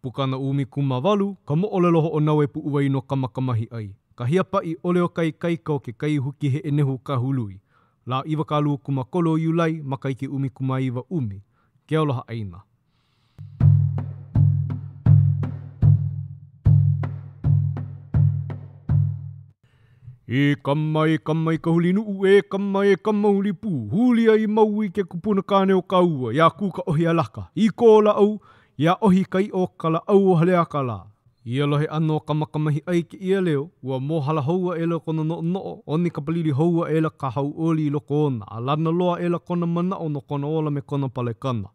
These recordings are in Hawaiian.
Pukana umi kumavalu, ka mo'olelo ho o nau e pu'uai no kamakamahi ai. Ka hiapai ole o kai kaika o ke kai huki he enehu ka hului. La iwa ka lua kumakolo iulai, makai ke umi kumaiwa umi. Ke aloha aina. E kamai ka huli nuu e kama huli pū. Huli ai mau I ke kupuna kāne o ka ua. Ia kuka ohi alaka. I ko la au, ia ohi kai o ka la au o halea ka la. Ia lohe ano kamakamahi ai ke ia leo. Ua mohala houa e la kona no oni ka palili houa e la ka hau oli I loko ona. A lana loa e la kona manao no kona ola me kona palekana.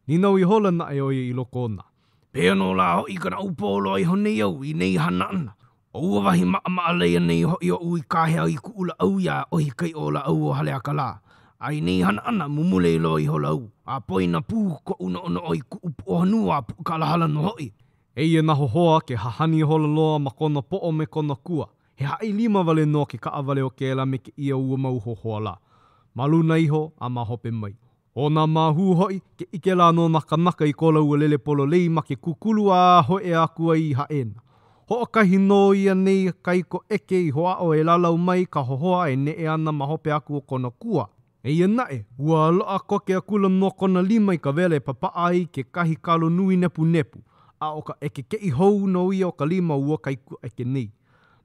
Ninau I hola na e oia I loko ona. Pea no la hoi kana upolo ai honei au I nei hana ana. O ua wahi maa leia nei hoi o ui kāhea I kuula au ia ohi kai o la au o halea ka la. Ai nei hana ana mumule I loa I hola au. A poina pū ko una ona o I kuupu o hanua pu ka lahala no hoi. Eia na hohoa ke hahani hola loa ma kona po'o me kona kua. He hai 5 wale no ke kaa wale o ke la me ke ia ua mau hohoa la. Maluna iho a mahope mai. O nā mahu hoi ke ike la no naka I kola ua lele polo lei ma ke kukulu a hoe a kua I haena. Ho kahi no ia nei kaiko eke I hoa o e lalau mai ka hohoa e ne e ana mahope aku o kona kua. Eia nae, ua loa koke a kula no kona 5 I ka vele papa ai ke kahi kalo nui nepu. A o ka eke kei hou no ia o ka 5 ua kaiku eke nei.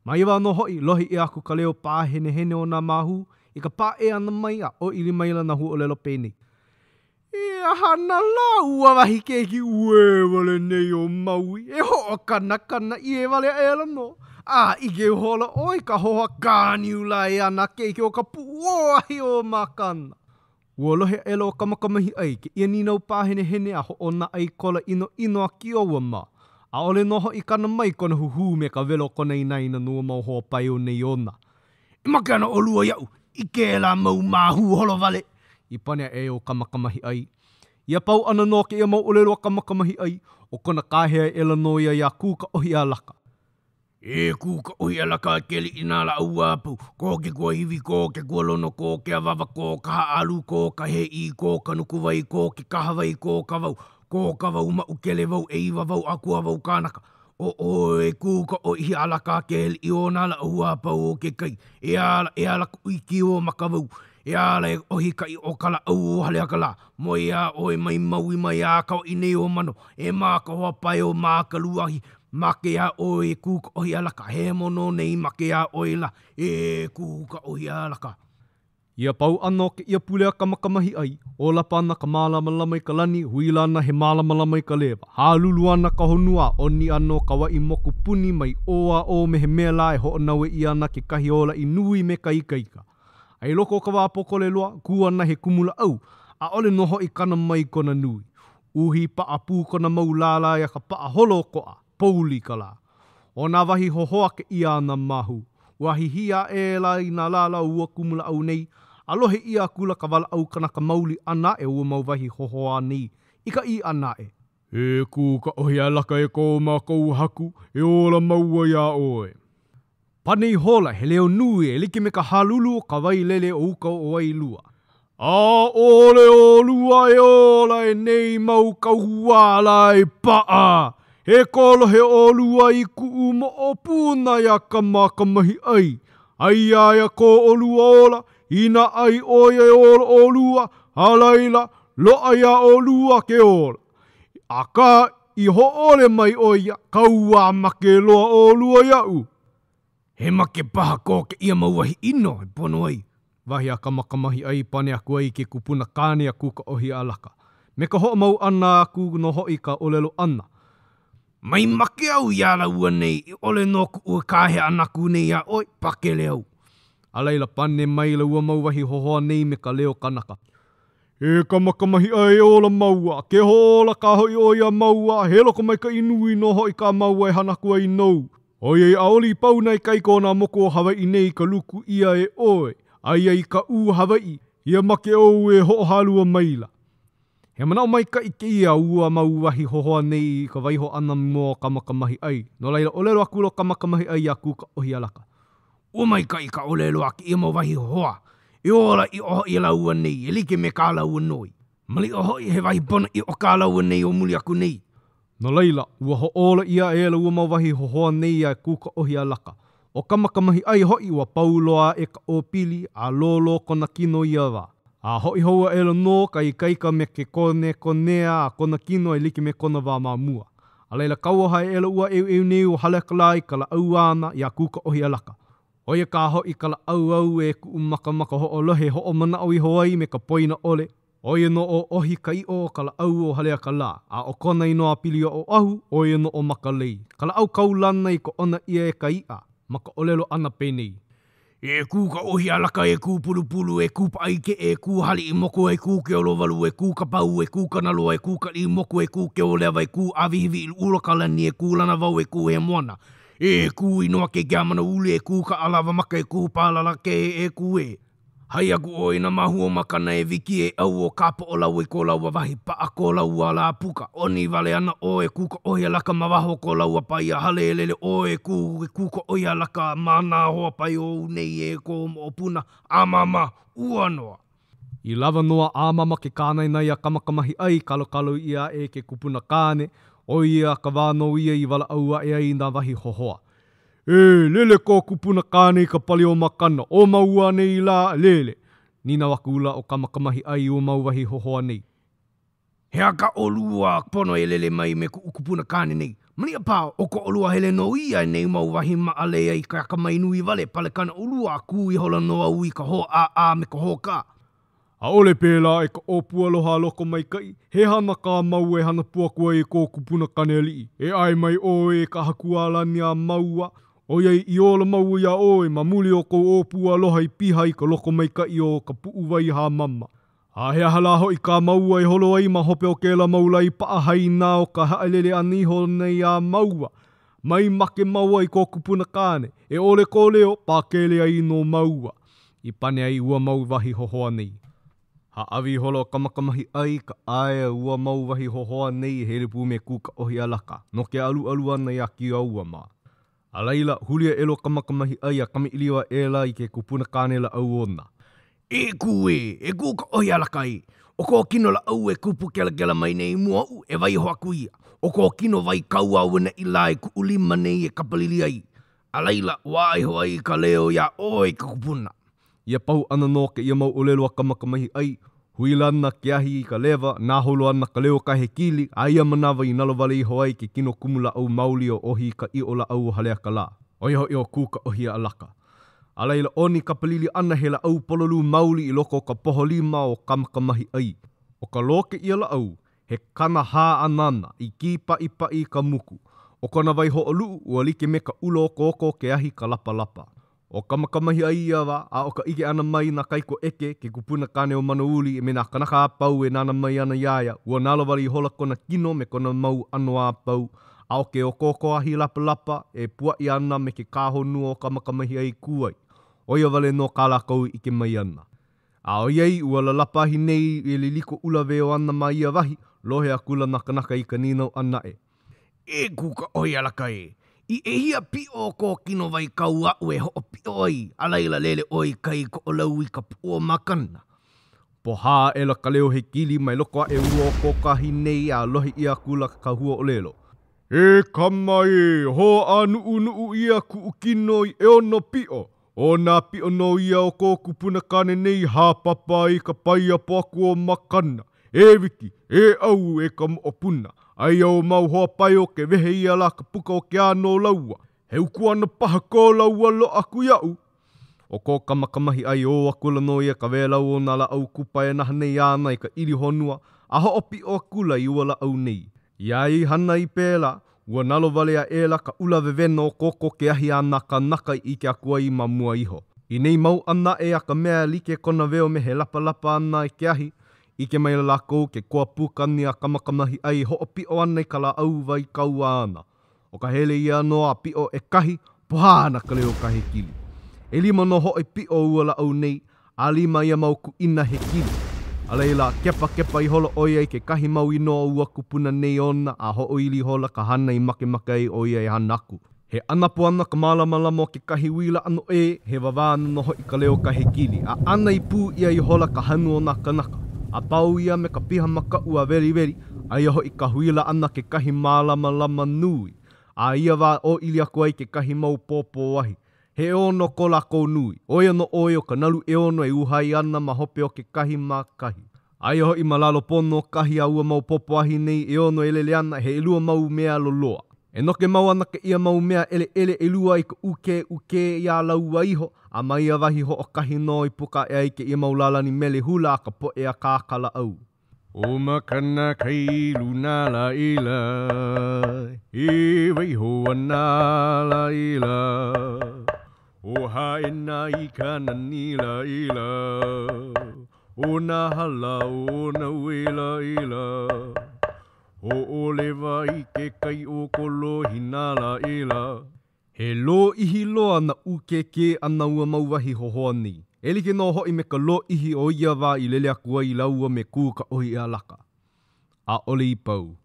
Mai wano hoi lohi I aku ka leo pāhene o nā mahu I ka pā e ana mai a o ili maila na hu o lelo pēnei. Ia hana la ua wahi keiki ue wale nei o maui. E ho o kana I e wale ela no. A ige hola oi ka hoa kāni ula e ana keiki o ka puoahi o makana. Ua lohe ela o kamakamahi ai ke ia ninau pāhene a ho o na ai kola ino a ki o ua ma. A ole noho I kana mai kona huhu me ka velo kona inaina nua mau hoa pai o nei ona. I make ana o lua iau, I ke la mau mahu holo vale. I pane e o kamakamahi ai. Ia pau ana no ke ia mau olelo kamakamahi ai o kona kāhea ela no ia kuka ohi a laka. E kuka ohi a laka ke li ina la ua apu. Ko ke kua hivi, ko ke kua lono, ko ke awawa, ko ka haalu, ko ka hei, ko ka nuku vai, ko ke kaha vai, ko ka vau. Ko ka vau ma ukele vau, e iwa vau, akua vau kānaka. O e kuka ohi a laka ke li I ona la ua apau o ke kai. E ala ku iki o maka vau. E ala e ohi kai o kala au o halea kala. Mo e a o e mai maui mai a kau I nei o mano. E maka hoa pai o maka luahi. Make a o e kuka ohi a laka. He mono nei make a o e la. E kuka ohi a laka. Ia pau ano ke ia pulea kamakamahi ai. O lapa ana ka mālama I ka lani, huila ana he mālama I ka lewa. Hālulu ana ka honua, oni ano ka wai moku puni mai oa o me he mea la e ho naue I ana ke kahi ola I nui me ka ika. Ai loko ka wāpoko le loa, ku ana he kumula au, a ole noho I kana mai kona nui. Uhi paa pū kona mau lala ia ka paa holo koa, pouli ka la. O nā wahi hohoa ke ia ana mahu. Wahi hia e la I nā lala ua kumula au nei, alohe ia kula ka wala au kanaka mauli ana e ua mau wahi hohoa nei. Ika I ana e. E kuka ohi a laka e kou mā kou haku, e ola maua ia oe. Panei hola he leo nui e like me ka halulu o ka wai lele o uka o wai lua. A ole o lua e ola e nei mau ka huala e paa. He kolo he o lua I ku mo o puna ia ka makamahi ai. Ai aia ko o lua ola, ina ai oia e ola o lua, halaila, loa ia o lua ke ola. Aka I ho ole mai oia, kaua make loa o lua iau. He make paha ko ke ia mauahi ino, e pono ai. Wahi a kamakamahi ai pane aku ai ke kupuna kāne a kuka ohi a laka. Me ka ho mau ana aku no hoi ka olelo ana. Mai make au ia la ua nei, ole no ku ua kāhe anaku nei a oi, pakele au. Alaila pane mai la ua mau wahi hohoa nei me ka leo kanaka. E kamakamahi ai ola maua, ke hola ka hoi oia maua, he loko mai ka inui no hoi ka maua e hanaku ai nou. Oi ei aoli pau nei kai kona moko o Hawaii nei ka luku ia e oe. Ai ei ka u Hawaii, ia make ou e ho halua maila. He manao mai ka ike ia ua mau wahi hohoa nei ka waiho ana mo kamakamahi ai. No laila olelo aku lo kamakamahi ai a kuka ohi alaka. O mai ka ika olelo aki ia mau wahi hoa. E ola I oho I la ua nei, e like me ka la ua noi. Mali oho I he wahi bona I o ka la ua nei o muli aku nei. No leila, ua ho'ola ia e la ua mauwahi hohoa nei a kuka ohi a laka. O kamakamahi ai hoi ua pauloa e ka opili a lolo kona kino ia wā. A hoi hoa e la no ka i kaika me ke konea a kona kino e like me kona wā mamua. A leila kauaha e la ua eu nei o halekala i ka la auana i a kuka ohi a laka. Oia ka hoi ka la au e ku maka ho'olohe ho'omana o i Hawaii me ka poina ole. Oia no o ohi ka i o ka la au o halea ka la. A o kona i noa pili o ahu, oia no o makalei. Ka la au kaulana i ko ona ia e ka ia, maka olelo ana penei. E kū ka ohi alaka, e kū pulupulu, e kū paike, e kū hali i moko, e kū ke olowalu, e kū ka pau, e kū ka naloa, e kū ka i moko, e kū ke olewa, e kū avihivi i ula kalani, e kū lana vau, e kū he moana. E kū inoa ke giamana ule, e kū ka alawa maka, e kū pālala ke e kū e. Hai aku o ina mahu o makana e viki e au o kāpa o lau e ko lau a wahi pa a ko lau a la puka. Oni vale ana o e kūka ohi alaka mawaho ko lau a pai a hale e lele o e kūka ohi alaka mana hoa pai o nei e ko o puna a mama uanoa. I lava noa a mama ke kānai nei a kamakamahi ai kalokalo ia e ke kupuna kāne o ia ka wāno ia I wala aua e ai nā wahi hohoa. E, lele ko kupuna kāne ka pali o makana, o maua nei la, lele. Nina wakula o kamakamahi ai o mauwahi hohoa nei. Hea ka olua pono e lele mai me ku kupuna kāne nei. Mania pā, o ko olua hele no ia nei mauwahi maale ai ka kamainui vale, pale kana olua ku I hola noa ui ka ho a me ka ho ka. A ole pēlā e ka opua loha loko mai kai, he hana ka mau e hana puakua I ko kupuna kāne alii. E ai mai o e ka hakualani a maua, o iei I ola maua ia oe ma muli o ko opua aloha I piha I ka loko mai kai o ka puuwai ha mama. A hea hala hoi ka maua I holo ai ma hope o ke la maula I paa hai nā o ka haelele aniho nei a maua. Mai make maua I ko kupuna kāne, e ole ko leo pākele ai no maua. I pane ai ua mau wahi hohoa nei. Ha awi holo kamakamahi ai ka ae ua mau wahi hohoa nei he repu me kuka ohi alaka. No ke alu ana I a ki aua maa. A leila, hulia elo kamakamahi ai a kami iliwa ela I ke kupuna kāne la au ona. E kū ka ohi alaka I. O ko kino la au e kupu kela mai nei mua u e vai hoaku ia. O ko kino vai kaua wena I la e ku ulima nei e kapalili ai. A leila, wai hoa I ka leo ia oi ka kupuna. Ia pau ana no ke ia mau olelo a kamakamahi ai. Huilana ke ahi I ka lewa, nā holo ana ka leo ka he kili, a ia manawa I nalovale I Hawaii ke kino kumula au mauli o ohi ka I o la au halea ka la. Oi hoi o kuka ohi a alaka. A leila oni ka palili ana he la au pololu mauli I loko ka poho lima o kamakamahi ai. O ka loke ia la au, he kana hā anana I ki pai ka muku. O kona vai ho olu ua like me ka ulo koko ke ahi ka lapa. O kamakamahi ai ia wa, a o ka ike ana mai na kaiko eke ke kupuna kāne o manauli e me nā kanaka apau e nana mai ana iaia, ua nalawari I hola kona kino me kona mau ano apau, a o ke o koko ahi lapa e pua I ana me ke kāhonua o kamakamahi ai kuai. O ia wale no kālakau ike mai ana. A o iei ua lalapa hi nei e liliko ula veo ana mai ia wahi, lohe a kula nakanaka I ka ninau ana e. E kuka ohi alaka e. I e hia pio ko kino vai kau au e ho pio ai, a leila lele oi kai ko o lau I ka pua makana. Po hā e la ka leo he kili mai loko e ua o kokahi nei a lohi ia kula ka hua o lelo. E kama e, ho a nuu ia ku kino I e ono pio. O nā pio no ia o ko kupuna kāne nei hā papa I ka paia poaku o makana. E wiki, e au e ka mo puna. Ai au mau hoa pai o ke wehe ia la ka puka o ke ano laua. He uku ana paha ko laua lo aku iau. O ko kamakamahi ai o akula no ia ka welau o nā la au kupa e naha nei ana I ka iri honua. A ho opi o akula I ua la au nei. Iai hana I pēla, ua nalo vale a ela ka ula vevena o koko ke ahi ana ka naka I ke akua I mamua iho. I nei mau ana e a ka mea like kona veo me he lapa ana I ke ahi. I ke mai lako ke kua pūkani a kamakamahi ai ho o pio ana I ka la au vai kaua ana. O ka hele ia no a pio e kahi, pohana ka leo ka he kili. E lima no ho e pio ua la au nei, a lima ia mau ku ina he kili. A leila, kepa I holo oi ai ke kahi mau ino ua kupuna nei ona a ho o ili hola ka hana I make ai oi ai hanaku. He anapu ana ka malamalama o ke kahi wila ano e, he wawāna no ho I ka leo ka he kili. A ana I pū ia I hola ka hanu o naka. A pau ia me ka piha maka ua veri veri, a ia ho i ka huila ana ke kahi mālama lama nui. A ia wā o ili aku ai ke kahi mau pōpō wahi. He ono ko lako nui. Oia no oio ka nalu e ono e uhai ana ma hope o ke kahi mā kahi. Aia ho i malalo pono kahi a ua mau popo ahi nei e ono e lele ana he elua mau mea loloa. E noke mau ana ke ia mau mea ele elua i ka uke ia laua iho, a mai a wahi ho o kahi no i puka e ai ke ia mau lalani mele hula ka po e a kākala au. O makana kai luna la ila, e wai ho ana la ila, o haena i kana ni la ila, o na hala o na wela ila, o olewa i ke kai o kolo hina la ila. He lo ihi loa na uke ke ana ua mauwahi hohoa ni. Elike no hoi me ka lo ihi o ia wā i lele akua i laua me kū ka ohi a laka. A ole i pau.